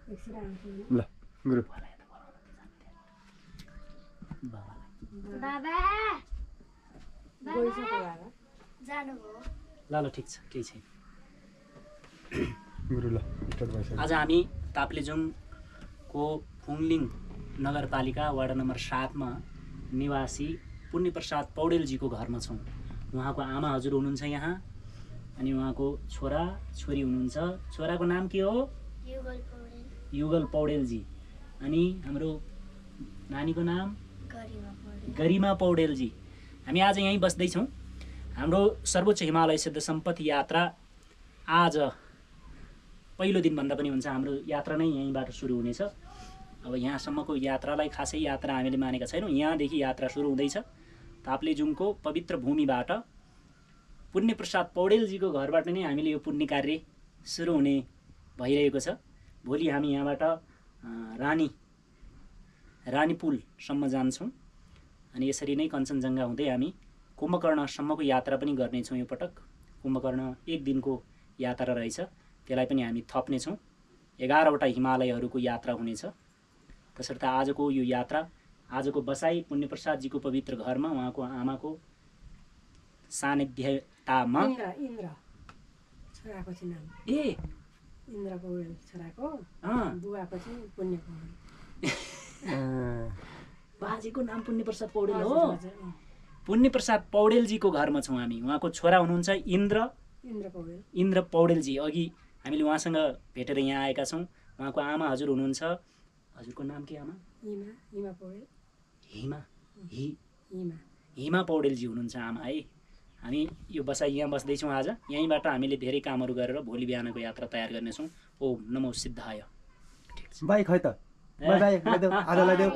ल गुरु बाबा जानुभयो ल ल ठिक छ केही छैन। गुरु ल स्टार्ट भइसक्यो। आज हामी ताप्लेजुङको फुङलिङ नगरपालिका वार्ड नम्बर 7 मा निवासी पुण्यप्रसाद पौडेलजीको घरमा छौँ। उहाँको आमा हजुर हुनुहुन्छ यहाँ, अनि उहाँको छोरा छोरी हुनुहुन्छ। छोराको नाम के हो? युगल पौडेल। युगल पौडेलजी। अनि हाम्रो नानीको नाम गरिमा पौडेल। गरिमा पौडेलजी। हामी आज यहीँ बस्दैछौँ। हाम्रो सर्वोच्च हिमालय सिद्ध सम्पत्ति यात्रा आज पहिलो दिनभन्दा पनि हुन्छ। हाम्रो यात्रा नै यहीँबाट सुरु हुनेछ। अब यहाँसम्मको यात्रालाई खासै यात्रा हामीले मानेका छैनौँ। यहाँदेखि यात्रा सुरु हुँदैछ। ताप्लेजुङको पवित्र भूमिबाट पुण्यप्रसाद पौडेलजीको घरबाट नै हामीले यो पुण्य कार्य सुरु हुने भइरहेको छ। भोलि हामी यहाँबाट रानी पुलसम्म जान्छौँ, अनि यसरी नै कञ्चनजङ्घा हुँदै हामी कुम्भकर्णसम्मको यात्रा पनि गर्नेछौँ। यो पटक कुम्भकर्ण एक दिनको यात्रा रहेछ, त्यसलाई पनि हामी थप्नेछौँ। 11वटा हिमालयहरूको यात्रा हुनेछ। तसर्थ आजको यो यात्रा, आजको बसाइ पुण्यप्रसादजीको पवित्र घरमा उहाँको आमाको सानिध्यतामा इन्द्र छोराको चाहिँ नाम ए इन्द्र पौडेल छोराको बुवाको चाहिँ पुण्य पौडेल। बाजेको नाम पुण्यप्रसाद पौडेल हो। पुण्यप्रसाद पौडेलजीको घरमा छौँ हामी। उहाँको छोरा हुनुहुन्छ इन्द्र पौडेलजी। अघि हामीले उहाँसँग भेटेर यहाँ आएका छौँ। उहाँको आमा हजुर हुनुहुन्छ। हजुरको नाम के आमा? हिमा पौडेल। हिमा पौडेलजी हुनुहुन्छ आमा है। हामी यो बसाइ यहाँ बस्दैछौँ आज। यहीँबाट हामीले धेरै कामहरू गरेर भोलि बिहानको यात्रा तयार गर्नेछौँ। ओम नमो सिद्धाय। बाई खै त बाई बाई आजलाई देऊ।